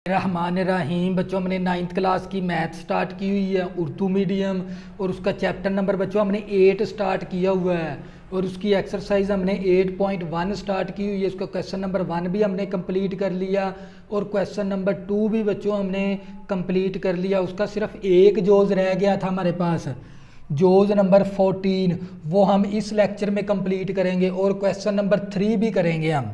रहमान रहीम। बच्चों हमने 9th class की मैथ स्टार्ट की हुई है, उर्दू मीडियम, और उसका चैप्टर नंबर बच्चों हमने 8 स्टार्ट किया हुआ है और उसकी एक्सरसाइज हमने 8.1 स्टार्ट की हुई है। उसका क्वेश्चन नंबर 1 भी हमने कंप्लीट कर लिया और क्वेश्चन नंबर 2 भी बच्चों हमने कंप्लीट कर लिया। उसका सिर्फ एक जोज रह गया था हमारे पास, जोज नंबर 14, वो हम इस लेक्चर में कंप्लीट करेंगे और क्वेश्चन नंबर 3 भी करेंगे हम।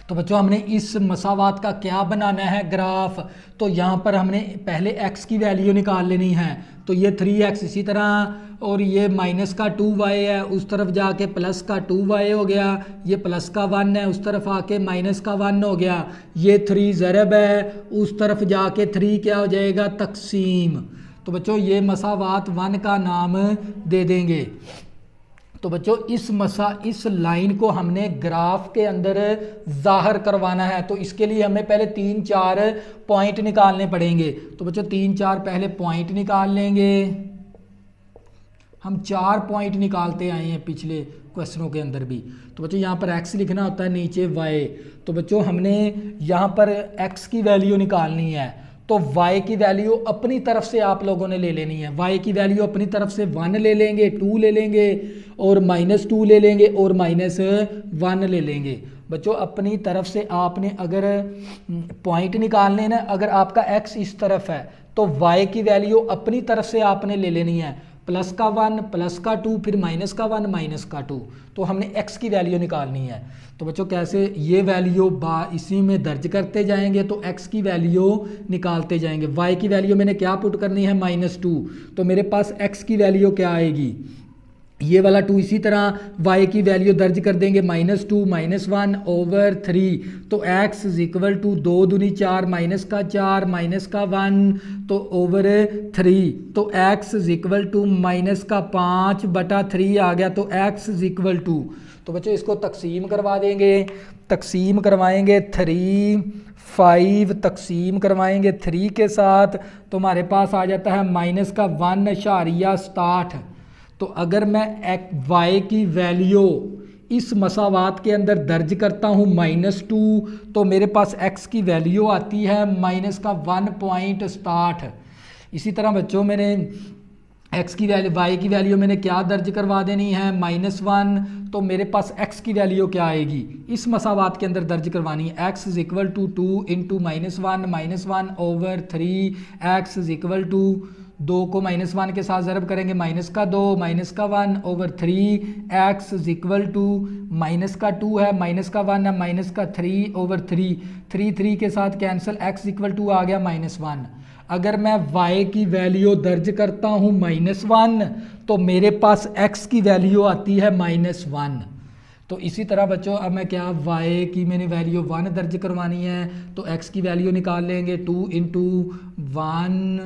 तो बच्चों हमने इस मसावात का क्या बनाना है ग्राफ। तो यहाँ पर हमने पहले x की वैल्यू निकाल लेनी है, तो ये 3x इसी तरह, और ये माइनस का 2y है, उस तरफ जाके प्लस का 2y हो गया, ये प्लस का 1 है, उस तरफ आके माइनस का 1 हो गया, ये 3 ज़रब है, उस तरफ जाके 3 क्या हो जाएगा, तकसीम। तो बच्चों ये मसावात 1 का नाम दे देंगे। तो बच्चों इस लाइन को हमने ग्राफ के अंदर जाहिर करवाना है, तो इसके लिए हमें पहले 3-4 पॉइंट निकालने पड़ेंगे। तो बच्चों 3-4 पहले पॉइंट निकाल लेंगे। हम 4 पॉइंट निकालते आए हैं पिछले क्वेश्चनों के अंदर भी। तो बच्चों यहाँ पर x लिखना होता है, नीचे y। तो बच्चों हमने यहाँ पर x की वैल्यू निकालनी है, तो y की वैल्यू अपनी तरफ से आप लोगों ने ले लेनी है। y की वैल्यू अपनी तरफ से 1 ले लेंगे, 2 ले लेंगे और -2 ले लेंगे और -1 ले लेंगे। बच्चों अपनी तरफ से आपने अगर पॉइंट निकालने ना, अगर आपका x इस तरफ है तो y की वैल्यू अपनी तरफ से आपने ले लेनी है, प्लस का 1, प्लस का 2, फिर माइनस का 1, माइनस का 2। तो हमने x की वैल्यू निकालनी है। तो बच्चों कैसे, ये वैल्यू इसी में दर्ज करते जाएंगे, तो x की वैल्यू निकालते जाएंगे। y की वैल्यू मैंने क्या पुट करनी है, -2, तो मेरे पास x की वैल्यू क्या आएगी, ये वाला 2। इसी तरह y की वैल्यू दर्ज कर देंगे, -2 -1/3। तो x = 2 दूनी 4, माइनस का 4 माइनस का 1 तो /3। तो x = -5/3 आ गया। तो x = तो बच्चों इसको तकसीम करवा देंगे, तकसीम करवाएंगे 3, 5 तकसीम करवाएंगे 3 के साथ, तो हमारे पास आ जाता है -1.67। तो अगर मैं y की वैल्यू इस मसावात के अंदर दर्ज करता हूँ -2, तो मेरे पास x की वैल्यू आती है -1.60। इसी तरह बच्चों मैंने x की वैल्यू, y की वैल्यू मैंने क्या दर्ज करवा देनी है, -1, तो मेरे पास x की वैल्यू क्या आएगी, इस मसावात के अंदर दर्ज करवानी है। x = 2 × -1/3, x = 2 को -1 के साथ ज़रब करेंगे, माइनस का 2 माइनस का 1/3, x = माइनस का 2 है, माइनस का 1 है, माइनस का 3/3, 3 के साथ कैंसिल, x = आ गया -1। अगर मैं y की वैल्यू दर्ज करता हूँ -1, तो मेरे पास x की वैल्यू आती है -1। तो इसी तरह बच्चों अब मैं क्या, y की मैंने वैल्यू 1 दर्ज करवानी है, तो x की वैल्यू निकाल लेंगे, 2 × 1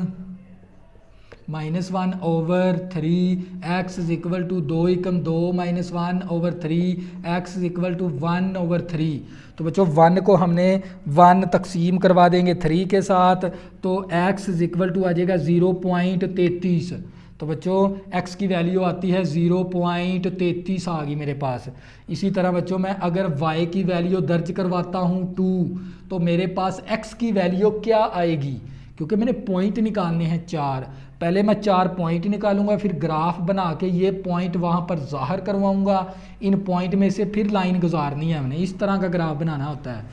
-1/3, x = 2 × 2 -1/3, x = 1/3। तो बच्चों 1 को हमने 1 तकसीम करवा देंगे 3 के साथ, तो x = आ जाएगा 0.33। तो बच्चों x की वैल्यू आती है 0.33 आ गई मेरे पास। इसी तरह बच्चों मैं अगर y की वैल्यू दर्ज करवाता हूँ 2, तो मेरे पास x की वैल्यू क्या आएगी, क्योंकि मैंने पॉइंट निकालने हैं 4। पहले मैं 4 पॉइंट निकालूंगा, फिर ग्राफ बना के ये पॉइंट वहाँ पर ज़ाहिर करवाऊंगा, इन पॉइंट में से फिर लाइन गुजारनी है हमने, इस तरह का ग्राफ बनाना होता है।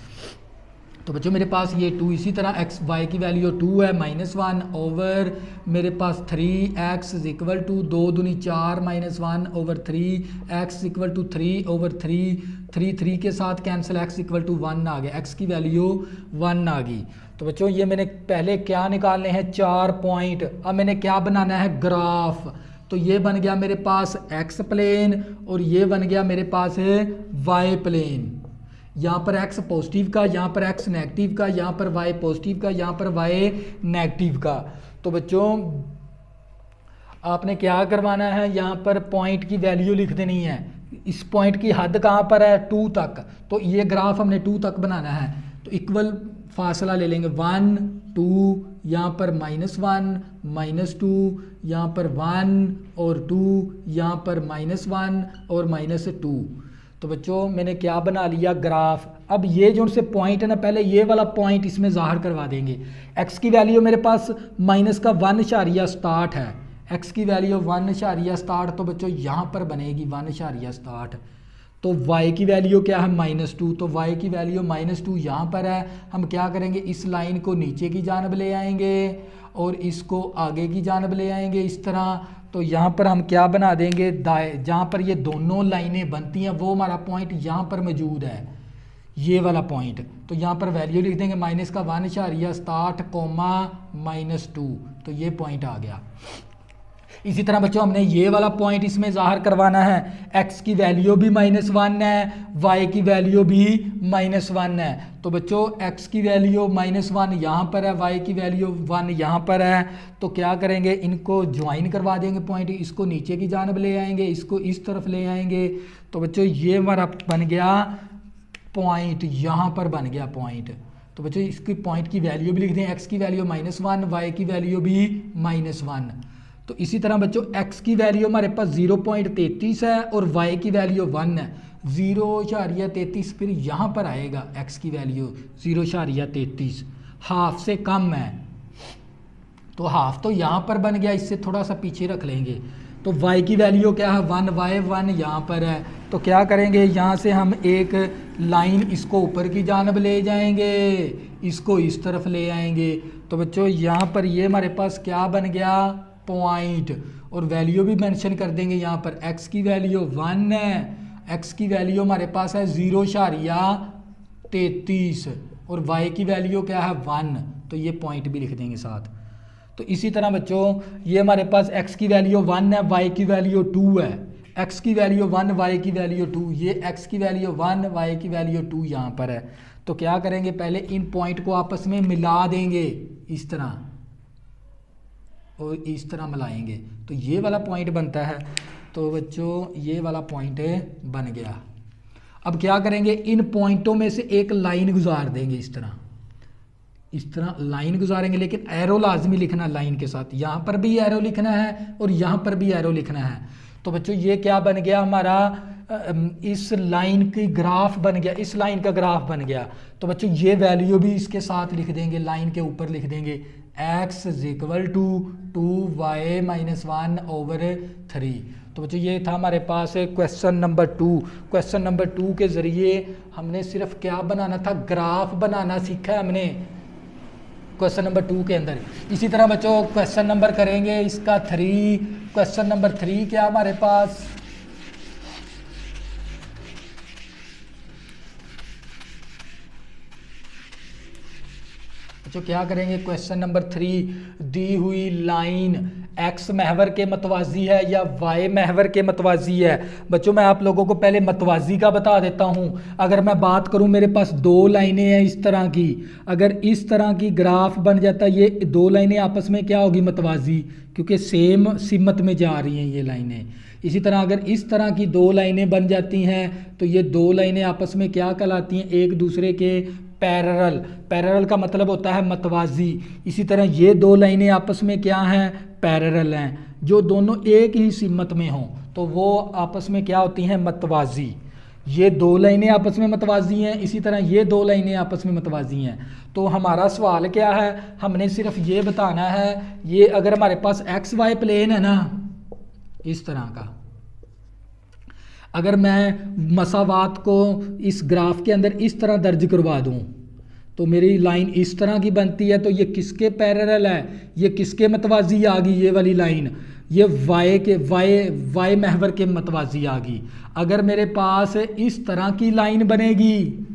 तो बच्चों मेरे पास ये 2, इसी तरह y की वैल्यू 2 है, -1 ओवर मेरे पास 3, x = 2 दूनी 4 -1/3, x = 3/3, 3 के साथ कैंसिल, x = 1 आ गया, x की वैल्यू 1 आ गई। तो बच्चों ये मैंने पहले क्या निकालने हैं, 4 पॉइंट। अब मैंने क्या बनाना है, ग्राफ। तो ये बन गया मेरे पास x प्लेन और ये बन गया मेरे पास है y प्लेन। यहाँ पर x पॉजिटिव का, यहाँ पर x नेगेटिव का, यहाँ पर y पॉजिटिव का, यहाँ पर y नेगेटिव का। तो बच्चों आपने क्या करवाना है, यहाँ पर पॉइंट की वैल्यू लिख देनी है। इस पॉइंट की हद कहाँ पर है, 2 तक। तो ये ग्राफ हमने 2 तक बनाना है, तो इक्वल फासला ले लेंगे, 1 2, यहाँ पर -1 -2, यहाँ पर 1 और 2, यहाँ पर -1 और -2। तो बच्चों मैंने क्या बना लिया, ग्राफ। अब ये जो से पॉइंट है ना, पहले ये वाला पॉइंट इसमें ज़ाहिर करवा देंगे। एक्स की वैल्यू मेरे पास माइनस का 1.60 है, एक्स की वैल्यू 1.60, तो बच्चों यहाँ पर बनेगी 1.60। तो y की वैल्यू क्या है, -2, तो y की वैल्यू -2 यहाँ पर है। हम क्या करेंगे, इस लाइन को नीचे की जानब ले आएंगे और इसको आगे की जानब ले आएंगे इस तरह। तो यहाँ पर हम क्या बना देंगे, जहाँ पर ये दोनों लाइनें बनती हैं वो हमारा पॉइंट यहाँ पर मौजूद है, ये वाला पॉइंट। तो यहाँ पर वैल्यू लिख देंगे माइनस का 1.60, -2, तो ये पॉइंट आ गया। इसी तरह बच्चों हमने ये वाला पॉइंट इसमें ज़ाहिर करवाना है, x की वैल्यू भी -1 है, y की वैल्यू भी -1 है। तो बच्चों x की वैल्यू -1 यहाँ पर है, y की वैल्यू 1 यहाँ पर है। तो क्या करेंगे, इनको ज्वाइन करवा देंगे पॉइंट, इसको नीचे की जानब ले आएंगे, इसको इस तरफ ले आएंगे। तो बच्चों ये हमारा बन गया पॉइंट, यहाँ पर बन गया पॉइंट। तो बच्चों इसकी पॉइंट की वैल्यू भी लिख दें, x की वैल्यू -1, y की वैल्यू भी -1। तो इसी तरह बच्चों x की वैल्यू हमारे पास 0.33 है और y की वैल्यू 1 है, 0.33। फिर यहाँ पर आएगा x की वैल्यू 0.33, हाफ से कम है, तो हाफ तो यहाँ पर बन गया, इससे थोड़ा सा पीछे रख लेंगे। तो y की वैल्यू क्या है, 1, y1 यहाँ पर है। तो क्या करेंगे, यहाँ से हम एक लाइन इसको ऊपर की जानब ले जाएंगे, इसको इस तरफ ले आएंगे। तो बच्चों यहाँ पर ये हमारे पास क्या बन गया, पॉइंट। और वैल्यू भी मेंशन कर देंगे यहाँ पर, x की वैल्यू 1 है, x की वैल्यू हमारे पास है 0.33 और y की वैल्यू क्या है 1, तो ये पॉइंट भी लिख देंगे साथ। तो इसी तरह बच्चों ये हमारे पास x की वैल्यू 1 है, y की वैल्यू 2 है, x की वैल्यू 1, y की वैल्यू 2, ये x की वैल्यू 1, y की वैल्यू 2 यहाँ पर है। तो क्या करेंगे, पहले इन पॉइंट को आपस में मिला देंगे इस तरह और इस तरह मिलाएंगे, तो ये वाला पॉइंट बनता है। तो बच्चों ये वाला पॉइंट बन गया। अब क्या करेंगे, इन पॉइंटों में से एक लाइन गुजार देंगे, इस तरह लाइन गुजारेंगे, लेकिन एरो लाजमी लिखना लाइन के साथ, यहाँ पर भी एरो लिखना है और यहाँ पर भी एरो लिखना है। तो बच्चों ये क्या बन गया हमारा, इस लाइन की ग्राफ बन गया, इस लाइन का ग्राफ बन गया। तो बच्चों ये वैल्यू भी इसके साथ लिख देंगे, लाइन के ऊपर लिख देंगे x = 2y - 1/3। तो बच्चों ये था हमारे पास क्वेश्चन नंबर 2। क्वेश्चन नंबर 2 के ज़रिए हमने सिर्फ क्या बनाना था, ग्राफ बनाना सीखा है हमने क्वेश्चन नंबर 2 के अंदर। इसी तरह बच्चों क्वेश्चन नंबर करेंगे इसका 3। क्वेश्चन नंबर 3 क्या हमारे पास, जो क्या करेंगे, क्वेश्चन नंबर 3, दी हुई लाइन x महवर के मतवाजी है या y महवर के मतवाजी है। बच्चों मैं आप लोगों को पहले मतवाजी का बता देता हूं। अगर मैं बात करूं, मेरे पास 2 लाइनें हैं इस तरह की, अगर इस तरह की ग्राफ बन जाता है, ये 2 लाइनें आपस में क्या होगी, मतवाजी, क्योंकि सेम सिमत में जा रही हैं ये लाइनें। इसी तरह अगर इस तरह की 2 लाइनें बन जाती हैं तो ये 2 लाइनें आपस में क्या कहलाती हैं, एक दूसरे के पैरेलल। पैरेलल का मतलब होता है मतवाजी। इसी तरह ये 2 लाइनें आपस में क्या हैं, पैरेलल हैं। जो दोनों एक ही सिमत में हों तो वो आपस में क्या होती हैं, मतवाजी। ये 2 लाइनें आपस में मतवाजी हैं, इसी तरह ये 2 लाइनें आपस में मतवाजी हैं। तो हमारा सवाल क्या है, हमने सिर्फ ये बताना है, ये अगर हमारे पास एक्स वाई प्लेन है ना इस तरह का, अगर मैं मसावात को इस ग्राफ के अंदर इस तरह दर्ज करवा दूं तो मेरी लाइन इस तरह की बनती है। तो ये किसके पैरेलल है, ये किसके मतवाजी आ गई, ये वाली लाइन, ये वाई महवर के मतवाजी आ गई। अगर मेरे पास इस तरह की लाइन बनेगी,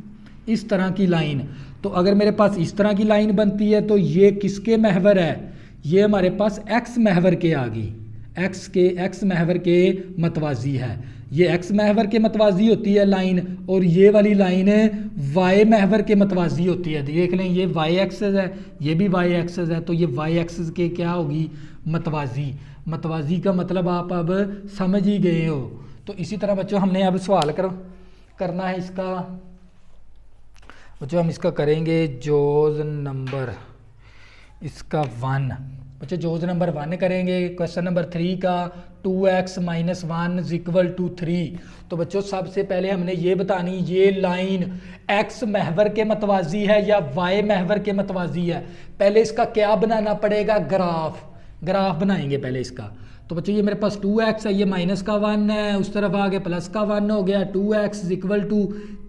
इस तरह की लाइन, तो अगर मेरे पास इस तरह की लाइन बनती है तो ये किसके महवर है, ये हमारे पास एक्स महवर के आ गई, एक्स महवर के मतवाजी है। ये एक्स महवर के मतवाजी होती है लाइन, और ये वाली लाइन वाई महवर के मतवाजी होती है। देख लें, ये वाई एक्सेस है, ये भी वाई एक्सेस है, तो ये वाई एक्सेस के क्या होगी, मतवाजी। मतवाजी का मतलब आप अब समझ ही गए हो। तो इसी तरह बच्चों हमने अब सवाल करना है इसका। बच्चों हम इसका करेंगे जोज नंबर इसका 1। बच्चों जोज नंबर 1 करेंगे क्वेश्चन नंबर 3 का 2x माइनस 1 इज इक्वल टू 3। तो बच्चों सबसे पहले हमने ये बतानी ये लाइन x महवर के मतवाजी है या y महवर के मतवाजी है। पहले इसका क्या बनाना पड़ेगा, ग्राफ बनाएंगे पहले इसका। तो बच्चों ये मेरे पास 2x है, ये माइनस का 1 है, उस तरफ आगे प्लस का 1 हो गया, 2x इक्वल टू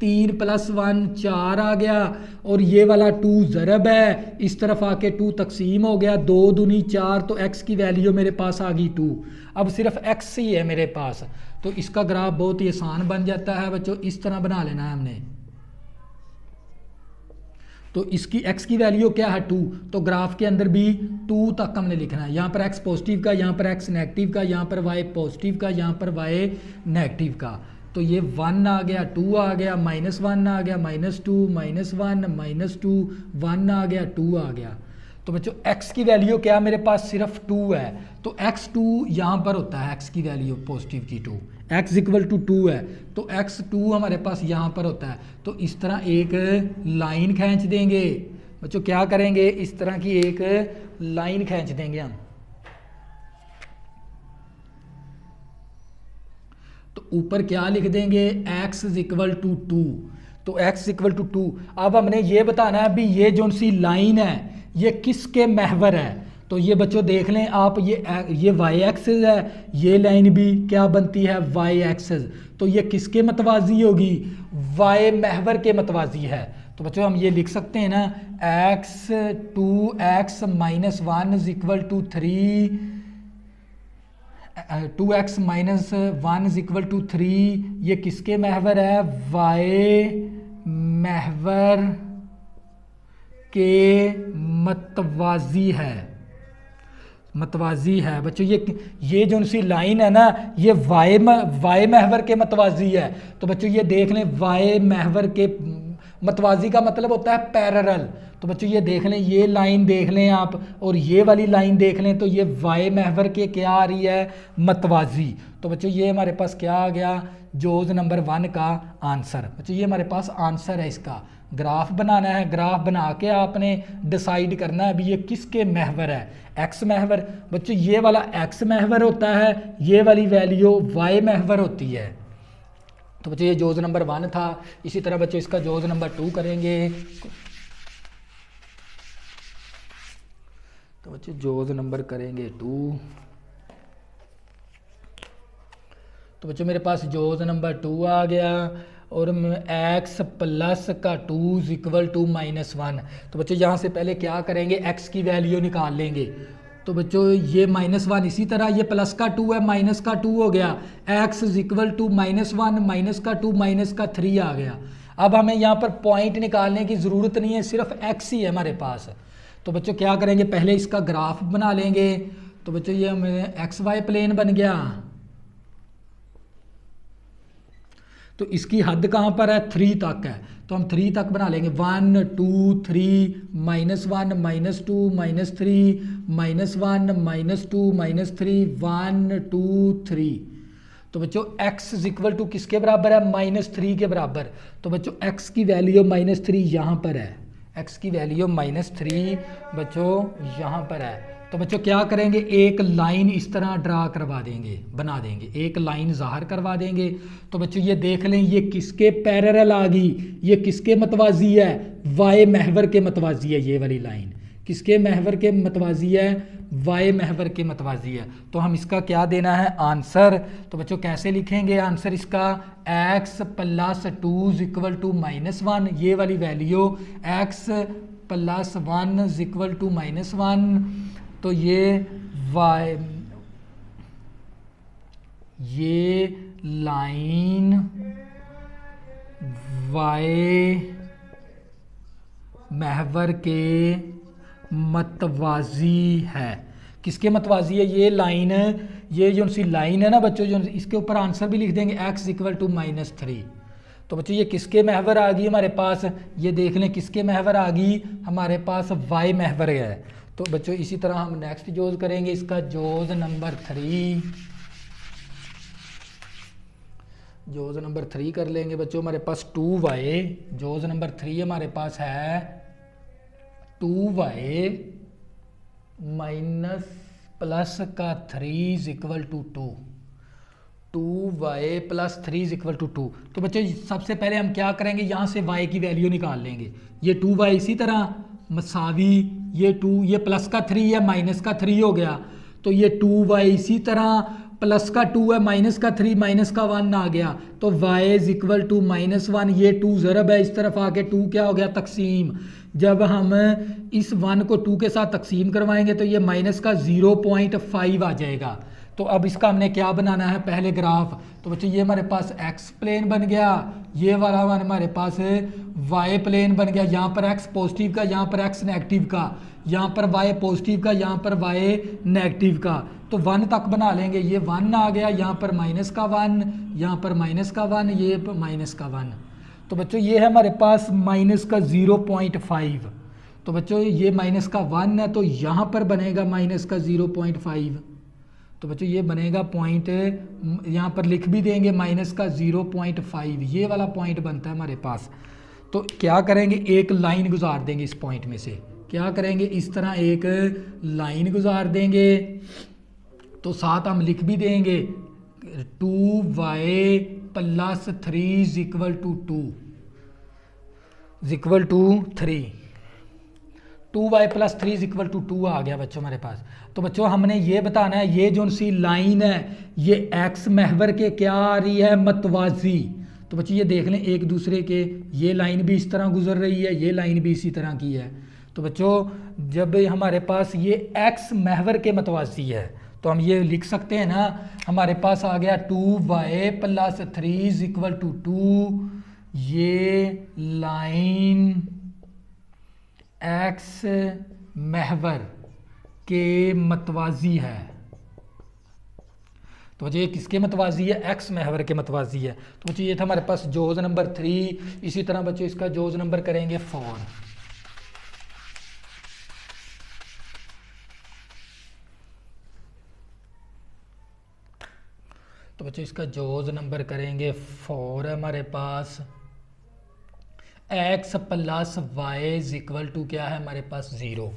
3 + 1 4 आ गया, और ये वाला 2 ज़रब है, इस तरफ आके 2 तकसीम हो गया, 2 दूनी 4, तो x की वैल्यू मेरे पास आ गई 2। अब सिर्फ x ही है मेरे पास, तो इसका ग्राफ बहुत ही आसान बन जाता है बच्चों। इस तरह बना लेना है हमने। तो इसकी x की वैल्यू क्या है 2, तो ग्राफ के अंदर भी 2 तक हमने लिखना है। यहाँ पर x पॉजिटिव का, यहाँ पर x नेगेटिव का, यहाँ पर y पॉजिटिव का, यहाँ पर y नेगेटिव का। तो ये 1 आ गया, 2 आ गया, -1 आ गया, -2, -1, -2, 1 आ गया, 2 आ गया। तो बच्चों x की वैल्यू क्या मेरे पास सिर्फ 2 है, तो x2 यहाँ पर होता है, x की वैल्यू पॉजिटिव की 2, x इक्वल टू 2 है, तो x2 हमारे पास यहाँ पर होता है। तो इस तरह एक लाइन खींच देंगे बच्चों, क्या करेंगे इस तरह की एक लाइन खींच देंगे हम। तो ऊपर क्या लिख देंगे x इक्वल टू 2, तो x इक्वल टू 2। अब हमने ये बताना है भी ये जो सी लाइन है ये किसके महवर है। तो ये बच्चों देख लें आप, ये y एक्सिस है, ये लाइन भी क्या बनती है y एक्सिस, तो ये किसके मतवाजी होगी, y महवर के मतवाजी है। तो बच्चों हम ये लिख सकते हैं ना x माइनस 1 इज इक्वल टू 3, 2x माइनस 1 इज इक्वल टू 3, ये किसके महवर है, y महवर के मतवाजी है बच्चों। ये जो सी लाइन है ना ये y महवर के मतवाजी है। तो बच्चों ये देख लें y महवर के मतवाजी का मतलब होता है पैरेलल। तो बच्चों ये देख लें, ये लाइन देख लें आप और ये वाली लाइन देख लें, तो ये y महवर के क्या आ रही है, मतवाजी। तो बच्चों ये हमारे पास क्या आ गया, जोज नंबर 1 का आंसर। बच्चों ये हमारे पास आंसर है, इसका ग्राफ बनाना है। ग्राफ बना के आपने डिसाइड करना है अभी ये किसके महवर है, x महवर। बच्चों ये वाला x महवर होता है, ये वाली वैल्यू y महवर होती है। तो बच्चों ये जोज नंबर 1 था। इसी तरह बच्चों इसका जोज नंबर 2 करेंगे। तो बच्चों जोज नंबर करेंगे 2। तो बच्चों मेरे पास जोज नंबर 2 आ गया और x प्लस का 2 इक्वल टू -1। तो बच्चों यहाँ से पहले क्या करेंगे, x की वैल्यू निकाल लेंगे। तो बच्चों ये -1, इसी तरह ये प्लस का 2 है, माइनस का 2 हो गया, x इक्वल टू -1 माइनस का 2 माइनस का 3 आ गया। अब हमें यहाँ पर पॉइंट निकालने की ज़रूरत नहीं है, सिर्फ x ही है हमारे पास। तो बच्चों क्या करेंगे, पहले इसका ग्राफ बना लेंगे। तो बच्चों ये हमें XY प्लेन बन गया। तो इसकी हद कहाँ पर है, 3 तक है, तो हम 3 तक बना लेंगे। 1 2 3 -1 -2 -3 -1 -2 -3 1 2 3। तो बच्चों x इक्वल टू किसके बराबर है, -3 के बराबर। तो बच्चों x की वैल्यू -3 यहाँ पर है, x की वैल्यू -3 बच्चों यहाँ पर है। तो बच्चों क्या करेंगे, एक लाइन इस तरह ड्रा करवा देंगे, बना देंगे, एक लाइन ज़ाहिर करवा देंगे। तो बच्चों ये देख लें ये किसके पैरेलल आ गई, ये किसके मतवाजी है, y महवर के मतवाजी है। ये वाली लाइन किसके महवर के मतवाजी है, y महवर के मतवाजी है। तो हम इसका क्या देना है, आंसर। तो बच्चों कैसे लिखेंगे आंसर इसका, x प्लस 2 इक्वल टू -1, ये वाली value x plus 1 equal to -1। तो ये लाइन y महवर के मतवाजी है। किसके मतवाजी है, ये लाइन है, ये जो सी लाइन है ना बच्चों, जो इसके ऊपर आंसर भी लिख देंगे x इक्वल टू -3। तो बच्चों ये किसके महवर आ गई हमारे पास, ये देख लें किसके महवर आ गई हमारे पास, y महवर है। तो बच्चों इसी तरह हम नेक्स्ट जोज करेंगे, इसका जोज नंबर 3। जोज नंबर 3 कर लेंगे बच्चों, हमारे पास 2y, जोज नंबर 3 हमारे पास है 2y माइनस प्लस का 3 is equal to 2y plus 3 is equal to 2। तो बच्चों सबसे पहले हम क्या करेंगे, यहाँ से y की वैल्यू निकाल लेंगे। ये 2y इसी तरह मसावी, ये 2, ये प्लस का 3 है माइनस का 3 हो गया, तो ये 2y इसी तरह प्लस का 2 है माइनस का 3 माइनस का 1 आ गया, तो y इज इक्वल टू -1। ये 2 ज़रब है, इस तरफ आके 2 क्या हो गया, तकसीम। जब हम इस 1 को 2 के साथ तकसीम करवाएंगे तो ये माइनस का 0.5 आ जाएगा। तो अब इसका हमने क्या बनाना है, पहले ग्राफ। तो बच्चों ये हमारे पास एक्स प्लेन बन गया, ये वाला हमारे पास वाई प्लेन बन गया। यहाँ पर एक्स पॉजिटिव का, यहाँ पर एक्स नेगेटिव का, यहाँ पर वाई पॉजिटिव का, यहाँ पर वाई नेगेटिव का। तो 1 तक बना लेंगे, ये 1 आ गया, यहाँ पर माइनस का 1, यहाँ पर माइनस का 1, ये माइनस का 1। तो बच्चों ये है हमारे पास माइनस का 0.5। तो बच्चों ये माइनस का 1 है, तो यहाँ पर बनेगा माइनस का 0.5। तो बच्चों ये बनेगा पॉइंट, यहाँ पर लिख भी देंगे माइनस का 0.5, ये वाला पॉइंट बनता है हमारे पास। तो क्या करेंगे, एक लाइन गुजार देंगे इस पॉइंट में से। क्या करेंगे, इस तरह एक लाइन गुजार देंगे, तो साथ हम लिख भी देंगे 2y plus 3 is equal to 2 is equal to 3। 2y plus 3 is equal to 2 आ गया बच्चों हमारे पास। तो बच्चों हमने ये बताना है, ये जो सी लाइन है ये x महवर के क्या आ रही है, मतवाजी। तो बच्चों ये देख लें एक दूसरे के, ये लाइन भी इस तरह गुजर रही है, ये लाइन भी इसी तरह की है। तो बच्चों जब हमारे पास ये x महवर के मतवाजी है तो हम ये लिख सकते हैं ना, हमारे पास आ गया 2y plus 3 is equal to 2। ये लाइन एक्स महवर के मतवाजी है। तो बच्चे ये किसके मतवाजी है, एक्स महवर के मतवाजी है। तो बच्चे ये था हमारे पास जोज नंबर 3। इसी तरह बच्चों इसका जोज नंबर करेंगे 4। तो बच्चों इसका जोज नंबर करेंगे 4 है हमारे पास। x plus y is equal to क्या है हमारे पास 0।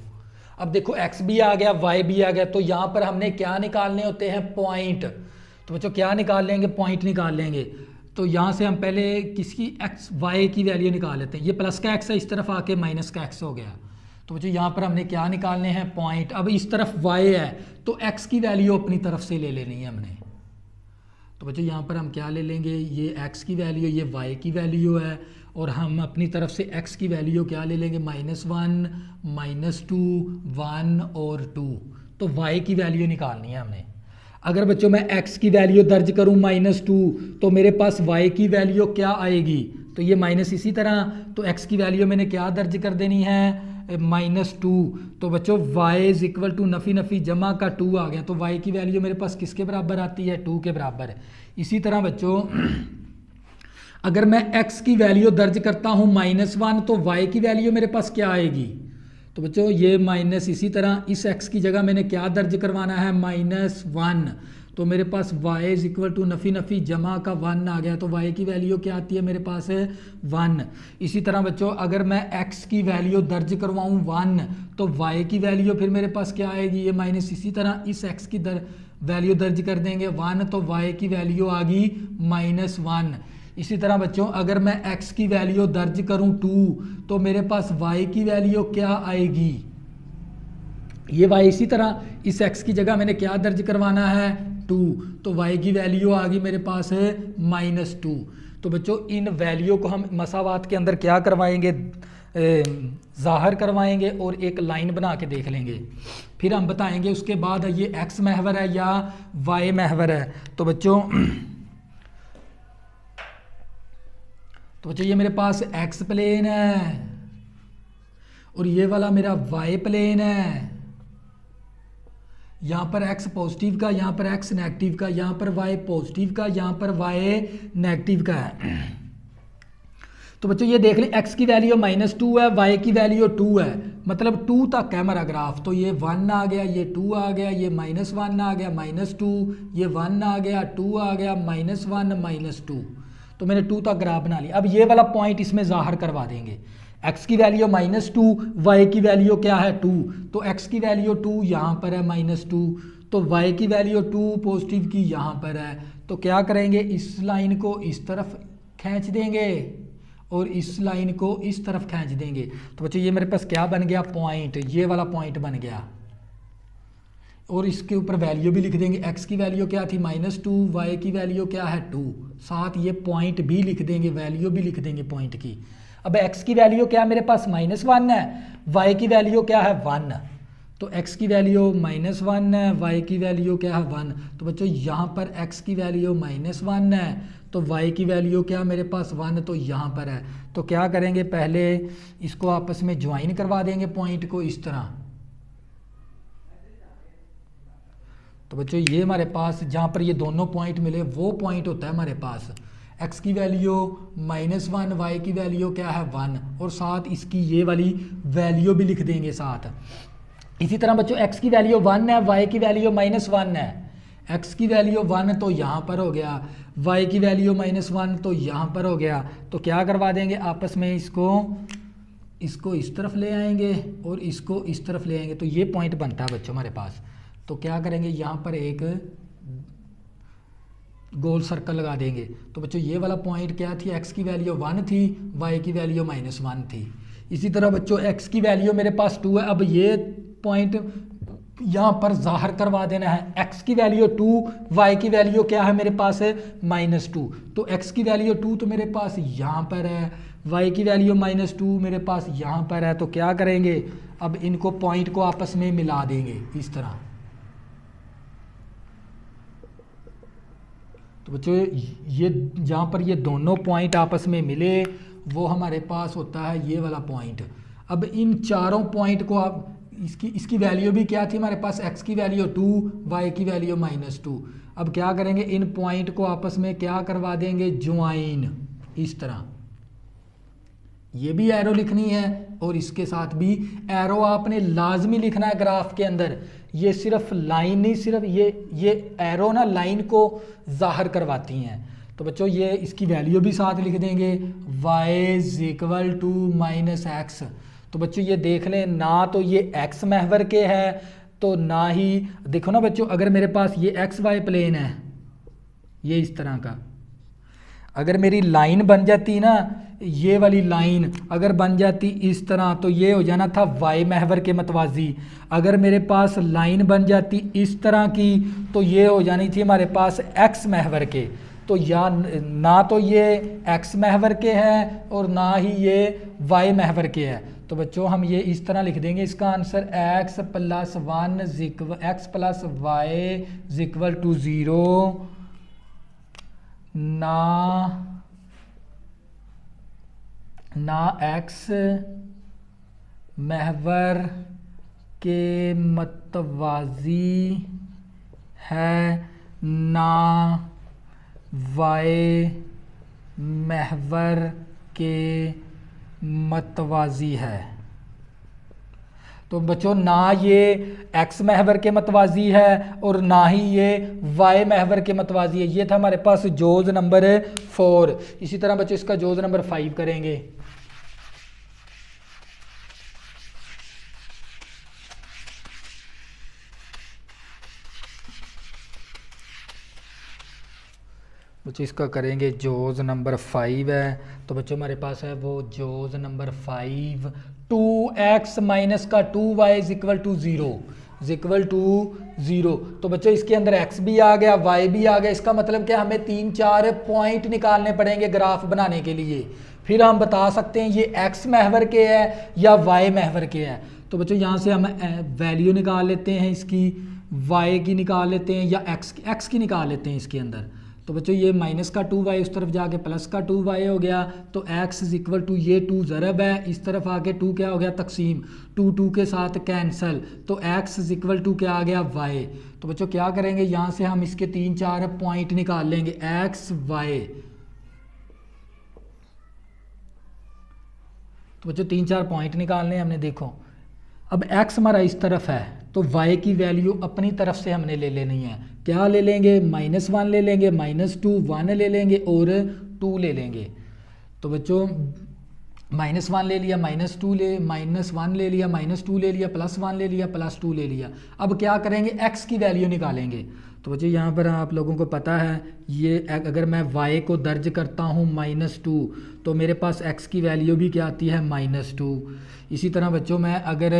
अब देखो x भी आ गया y भी आ गया, तो यहाँ पर हमने क्या निकालने होते हैं, पॉइंट। तो बच्चों क्या निकाल लेंगे, पॉइंट निकाल लेंगे। तो यहाँ से हम पहले किसकी x y की वैल्यू निकाल लेते हैं। ये प्लस का x है, इस तरफ आके माइनस का x हो गया। तो बच्चों यहाँ पर हमने क्या निकालने हैं, पॉइंट। अब इस तरफ y है तो x की वैल्यू अपनी तरफ से ले लेनी है हमने। तो बच्चों यहाँ पर हम क्या ले लेंगे, ये x की वैल्यू, ये y की वैल्यू है, और हम अपनी तरफ से x की वैल्यू क्या ले लेंगे, -1, -2, 1 और 2। तो y की वैल्यू निकालनी है हमने। अगर बच्चों मैं x की वैल्यू दर्ज करूँ -2 तो मेरे पास y की वैल्यू क्या आएगी, तो ये माइनस इसी तरह, तो x की वैल्यू मैंने क्या दर्ज कर देनी है, -2। तो बच्चों y इज इक्वल टू नफ़ी नफ़ी जमा का 2 आ गया, तो y की वैल्यू मेरे पास किसके बराबर आती है, 2 के बराबर है। इसी तरह बच्चों अगर मैं x की वैल्यू दर्ज करता हूँ -1 तो y की वैल्यू मेरे पास क्या आएगी। तो बच्चों ये माइनस इसी तरह इस x की जगह मैंने क्या दर्ज करवाना है, -1। तो मेरे पास y इज इक्वल टू नफ़ी नफ़ी जमा का 1 आ गया, तो y की वैल्यू क्या आती है मेरे पास है 1। इसी तरह बच्चों अगर मैं x की वैल्यू दर्ज करवाऊँ 1 तो y की वैल्यू फिर मेरे पास क्या आएगी, ये माइनस इसी तरह इस x की वैल्यू दर्ज कर देंगे 1, तो y की वैल्यू आ गई -1। इसी तरह बच्चों अगर मैं x की वैल्यू दर्ज करूं 2 तो मेरे पास y की वैल्यू क्या आएगी, ये y इसी तरह इस x की जगह मैंने क्या दर्ज करवाना है 2, तो y की वैल्यू आ गई मेरे पास है -2। तो बच्चों इन वैल्यू को हम मसावात के अंदर क्या करवाएंगे, ज़ाहिर करवाएंगे और एक लाइन बना के देख लेंगे, फिर हम बताएंगे उसके बाद ये x महवर है या y महवर है। तो बच्चों ये मेरे पास x प्लेन है और ये वाला मेरा y प्लेन है। यहाँ पर x पॉजिटिव का, यहाँ पर x नेगेटिव का, यहाँ पर y पॉजिटिव का, यहाँ पर y नेगेटिव का है। तो बच्चों ये देख लें x की वैल्यू -2 है, y की वैल्यू 2 है, मतलब 2 तक है हमारा ग्राफ। तो ये 1 आ गया, ये 2 आ गया, ये -1 आ गया, -2, ये 1 आ गया, 2 आ गया, -1, -2। तो मैंने 2 तक ग्राफ बना लिया। अब ये वाला पॉइंट इसमें ज़ाहिर करवा देंगे, x की वैल्यू -2, y की वैल्यू क्या है 2, तो x की वैल्यू 2 यहाँ पर है -2, तो y की वैल्यू 2 पॉजिटिव की यहाँ पर है। तो क्या करेंगे, इस लाइन को इस तरफ खींच देंगे और इस लाइन को इस तरफ खींच देंगे। तो बच्चों ये मेरे पास क्या बन गया, पॉइंट, ये वाला पॉइंट बन गया। और इसके ऊपर वैल्यू भी लिख देंगे, x की वैल्यू क्या थी -2, y की वैल्यू क्या है 2, साथ ये पॉइंट भी लिख देंगे, वैल्यू भी लिख देंगे पॉइंट की। अब x की वैल्यू क्या मेरे पास -1 है, y की वैल्यू क्या है 1, तो x की वैल्यू -1 है, y की वैल्यू क्या है 1। तो बच्चों यहाँ पर x की वैल्यू -1 है, तो y की वैल्यू क्या मेरे पास 1, तो यहाँ पर है। तो क्या करेंगे, पहले इसको आपस में ज्वाइन करवा देंगे पॉइंट को इस तरह। तो बच्चों ये हमारे पास जहाँ पर ये दोनों पॉइंट मिले वो पॉइंट होता है हमारे पास, x की वैल्यू -1, y की वैल्यू क्या है 1, और साथ इसकी ये वाली वैल्यू भी लिख देंगे साथ। इसी तरह बच्चों x की वैल्यू 1 है, y की वैल्यू -1 है, x की वैल्यू 1 तो यहाँ पर हो गया, y की वैल्यू -1 तो यहाँ पर हो गया। तो क्या करवा देंगे आपस में, इसको इस तरफ ले आएंगे और इसको इस तरफ ले आएंगे, तो ये पॉइंट बनता है बच्चों हमारे पास। तो क्या करेंगे, यहाँ पर एक गोल सर्कल लगा देंगे। तो बच्चों ये वाला पॉइंट क्या थी, x की वैल्यू 1 थी, y की वैल्यू -1 थी। इसी तरह बच्चों x की वैल्यू मेरे पास 2 है, अब ये पॉइंट यहाँ पर जाहिर करवा देना है, x की वैल्यू 2, y की वैल्यू क्या है मेरे पास है -2, तो x की वैल्यू 2 तो मेरे पास यहाँ पर है, y की वैल्यू -2 मेरे पास यहाँ पर है। तो क्या करेंगे, अब इनको पॉइंट को आपस में मिला देंगे इस तरह। तो बच्चों ये जहाँ पर ये दोनों पॉइंट आपस में मिले वो हमारे पास होता है ये वाला पॉइंट। अब इन चारों पॉइंट को आप इसकी वैल्यू भी क्या थी हमारे पास, x की वैल्यू 2, y की वैल्यू -2। अब क्या करेंगे, इन पॉइंट को आपस में क्या करवा देंगे, ज्वाइन इस तरह। ये भी एरो लिखनी है और इसके साथ भी एरो आपने लाजमी लिखना है ग्राफ के अंदर। ये सिर्फ लाइन नहीं, सिर्फ ये एरो ना लाइन को जाहिर करवाती हैं। तो बच्चों ये इसकी वैल्यू भी साथ लिख देंगे, y = -x। तो बच्चों ये देख लें, ना तो ये x महवर के है तो ना ही, देखो ना बच्चों, अगर मेरे पास ये XY प्लेन है, ये इस तरह का, अगर मेरी लाइन बन जाती ना, ये वाली लाइन अगर बन जाती इस तरह, तो ये हो जाना था y महवर के मतवाजी। अगर मेरे पास लाइन बन जाती इस तरह की, तो ये हो जानी थी हमारे पास x महवर के। तो या ना तो ये x महवर के है और ना ही ये y महवर के है। तो बच्चों हम ये इस तरह लिख देंगे इसका आंसर, x + 1 x + y = 0, ना x महवर के मतवाजी है, ना y महवर के मतवाजी है। तो बच्चों ना ये x महवर के मतवाजी है और ना ही ये y महवर के मतवाजी है। ये था हमारे पास जोज नंबर 4। इसी तरह बच्चों इसका जोज नंबर 5 करेंगे। बच्चों इसका करेंगे जोज नंबर 5 है। तो बच्चों हमारे पास है वो जोज नंबर 5, 2x - 2y = 0। तो बच्चों इसके अंदर x भी आ गया, y भी आ गया। इसका मतलब क्या, हमें 3-4 पॉइंट निकालने पड़ेंगे ग्राफ बनाने के लिए, फिर हम बता सकते हैं ये x महवर के है या y महवर के है। तो बच्चों यहाँ से हम वैल्यू निकाल लेते हैं, इसकी y की निकाल लेते हैं या x की निकाल लेते हैं इसके अंदर। तो बच्चों ये -2y उस तरफ जाके +2y हो गया। तो x = ये 2 ज़रब है, इस तरफ आके 2 क्या हो गया, तकसीम, 2 के साथ कैंसल। तो x = क्या आ गया, y। तो बच्चों क्या करेंगे, यहाँ से हम इसके 3-4 पॉइंट निकाल लेंगे, x y। तो बच्चों 3-4 पॉइंट निकालने हैं हमने। देखो अब x हमारा इस तरफ है, तो y की वैल्यू अपनी तरफ से हमने ले लेनी है। क्या ले लेंगे, -1 ले लेंगे, -2 1 ले लेंगे और 2 ले लेंगे। तो बच्चों -1 ले लिया, -2 ले, -1 ले लिया, -2 ले लिया, +1 ले लिया, +2 ले लिया। अब क्या करेंगे, x की वैल्यू निकालेंगे। तो बच्चों यहाँ पर आप लोगों को पता है, ये अगर मैं y को दर्ज करता हूँ -2, तो मेरे पास x की वैल्यू भी क्या आती है, -2। इसी तरह बच्चों मैं अगर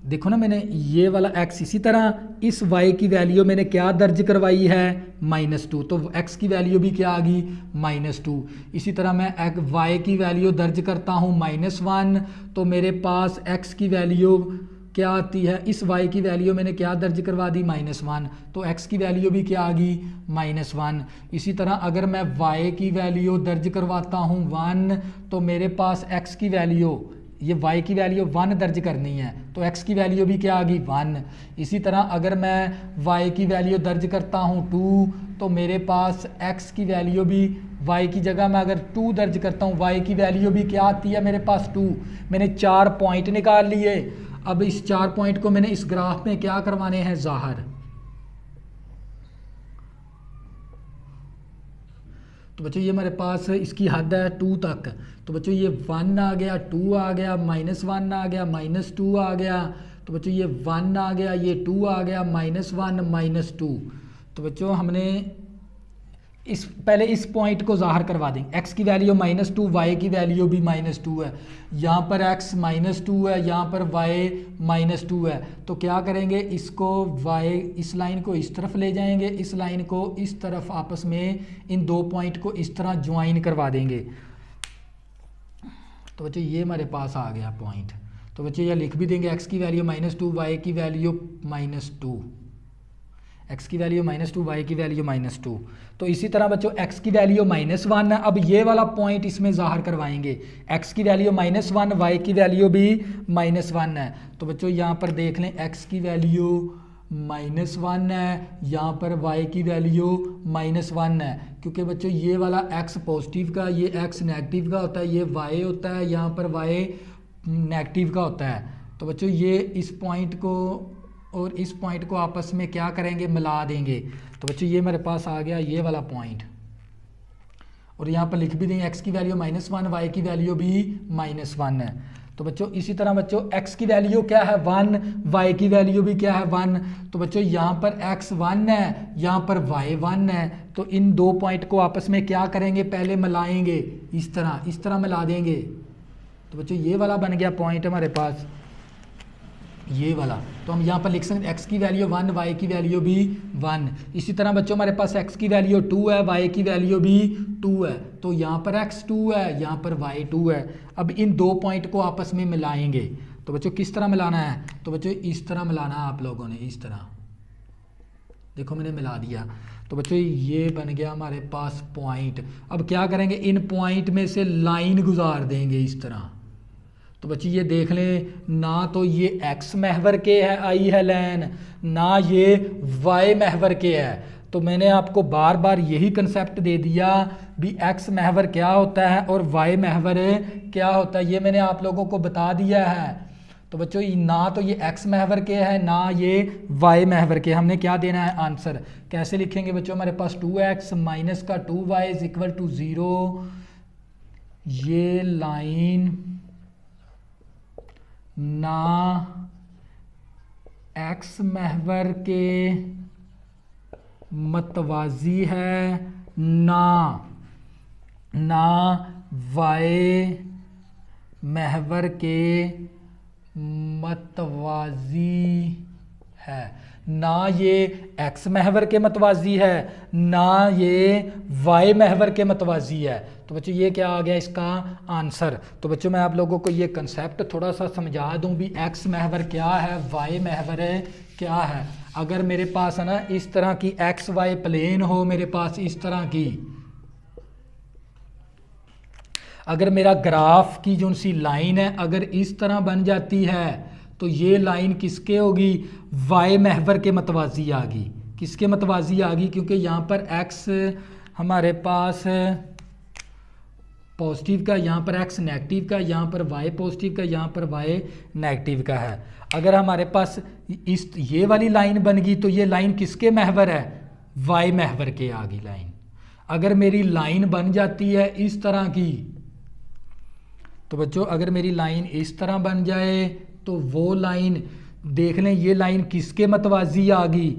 देखो ना, मैंने ये वाला x, इसी तरह इस y की वैल्यू मैंने क्या दर्ज करवाई है, -2, तो x की वैल्यू भी क्या आ गई, -2। इसी तरह मैं y की वैल्यू दर्ज करता हूँ -1, तो मेरे पास x की वैल्यू क्या आती है, इस y की वैल्यू मैंने क्या दर्ज करवा दी, -1, तो x की वैल्यू भी क्या आ गई, -1। इसी तरह अगर मैं y की वैल्यू दर्ज करवाता हूँ 1, तो मेरे पास x की वैल्यू, ये y की वैल्यू 1 दर्ज करनी है, तो x की वैल्यू भी क्या आ गई, 1। इसी तरह अगर मैं y की वैल्यू दर्ज करता हूँ 2, तो मेरे पास x की वैल्यू भी, y की जगह मैं अगर 2 दर्ज करता हूँ, y की वैल्यू भी क्या आती है मेरे पास, 2। मैंने 4 पॉइंट निकाल लिए। अब इस 4 पॉइंट को मैंने इस ग्राफ में क्या करवाने हैं, ज़ाहिर। तो बच्चों ये हमारे पास इसकी हद है 2 तक। तो बच्चों ये 1 आ गया, 2 आ गया, -1 आ गया, -2 आ गया। तो बच्चों ये 1 आ गया, ये 2 आ गया, -1 -2। तो बच्चों हमने पहले इस पॉइंट को ज़ाहिर करवा देंगे। x की वैल्यू -2, y की वैल्यू भी -2 है, यहाँ पर x -2 है, यहाँ पर y -2 है। तो क्या करेंगे, इसको y, इस लाइन को इस तरफ ले जाएंगे, इस लाइन को इस तरफ, आपस में इन 2 पॉइंट को इस तरह ज्वाइन करवा देंगे। तो बच्चों ये हमारे पास आ गया पॉइंट। तो बच्चों ये लिख भी देंगे, x की वैल्यू -2, y की वैल्यू -2, x की वैल्यू -2, y की वैल्यू -2। तो इसी तरह बच्चों x की वैल्यू -1 है। अब ये वाला पॉइंट इसमें ज़ाहिर करवाएंगे, x की वैल्यू -1, y की वैल्यू भी -1 है। तो बच्चों यहाँ पर देख लें, x की वैल्यू -1 है, यहाँ पर y की वैल्यू -1 है, क्योंकि बच्चों ये वाला x पॉजिटिव का, ये x नेगेटिव का होता है, ये y होता है, यहाँ पर y नेगेटिव का होता है। तो बच्चों ये इस पॉइंट को और इस पॉइंट को आपस में क्या करेंगे, मिला देंगे। तो बच्चों ये मेरे पास आ गया ये वाला पॉइंट, और यहाँ पर लिख भी देंगे x की वैल्यू -1, y की वैल्यू भी -1 है। तो बच्चों इसी तरह बच्चों x की वैल्यू क्या है, 1, y की वैल्यू भी क्या है, 1। तो बच्चों यहाँ पर x 1 है, यहाँ पर y 1 है। तो इन 2 पॉइंट को आपस में क्या करेंगे, पहले मिलाएंगे, इस तरह मिला देंगे। तो बच्चों ये वाला बन गया पॉइंट हमारे पास, ये वाला। तो हम यहाँ पर लिख सकते हैं x की वैल्यू 1, y की वैल्यू भी 1। इसी तरह बच्चों हमारे पास x की वैल्यू 2 है, y की वैल्यू भी 2 है। तो यहाँ पर x 2 है, यहाँ पर y 2 है। अब इन 2 पॉइंट को आपस में मिलाएंगे। तो बच्चों किस तरह मिलाना है, तो बच्चों इस तरह मिलाना है आप लोगों ने, इस तरह देखो मैंने मिला दिया। तो बच्चों ये बन गया हमारे पास पॉइंट। अब क्या करेंगे, इन पॉइंट में से लाइन गुजार देंगे इस तरह। तो बच्चे ये देख लें, ना तो ये x महवर के है आई है लाइन, ना ये y महवर के है। तो मैंने आपको बार बार यही कंसेप्ट दे दिया भी x महवर क्या होता है और y महवर क्या होता है, ये मैंने आप लोगों को बता दिया है। तो बच्चों ना तो ये x महवर के है, ना ये y महवर के। हमने क्या देना है आंसर, कैसे लिखेंगे बच्चों, हमारे पास 2x माइनस का 2y इज इक्वल टू 0। ये लाइन ना x महवर के मतवाजी है, ना y महवर के मतवाजी है। ना ये x महवर के मतवाजी है, ना ये y महवर के मतवाजी है। तो बच्चों ये क्या आ गया इसका आंसर। तो बच्चों मैं आप लोगों को ये कंसेप्ट थोड़ा सा समझा दूं भी x महवर क्या है, y महवर क्या है। अगर मेरे पास है ना इस तरह की एक्स वाई प्लेन हो, मेरे पास इस तरह की, अगर मेरा ग्राफ की जो सी लाइन है अगर इस तरह बन जाती है तो ये लाइन किसके होगी, वाई महवर के मतवाजी आ गई। किसके मतवाजी आ गई, क्योंकि यहाँ पर x हमारे पास पॉजिटिव का, यहाँ पर x नेगेटिव का, यहाँ पर y पॉजिटिव का, यहाँ पर y नेगेटिव का है। अगर हमारे पास इस ये वाली लाइन बन गई तो ये लाइन किसके महवर है, y महवर के आ गई लाइन। अगर मेरी लाइन बन जाती है इस तरह की तो बच्चों अगर मेरी लाइन इस तरह बन जाए तो वो लाइन देख लें, ये लाइन किसके मतवाजी आ गई,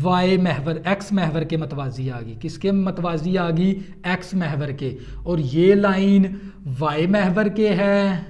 वाई महवर एक्स महवर के मतवाजी आ गई। किसके मतवाजी आ गई, एक्स महवर के। और ये लाइन वाई महवर के है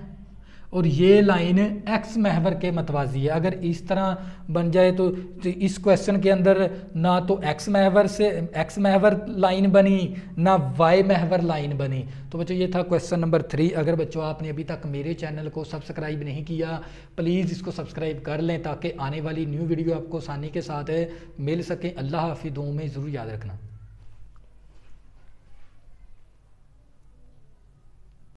और ये लाइन एक्स महवर के मतवाजी है। अगर इस तरह बन जाए तो इस क्वेश्चन के अंदर ना तो एक्स महवर लाइन बनी ना वाई महवर लाइन बनी। तो बच्चों ये था क्वेश्चन नंबर 3। अगर बच्चों आपने अभी तक मेरे चैनल को सब्सक्राइब नहीं किया, प्लीज़ इसको सब्सक्राइब कर लें ताकि आने वाली न्यू वीडियो आपको आसानी के साथ मिल सके। अल्लाह हाफिज़, दुआओं में ज़रूर याद रखना।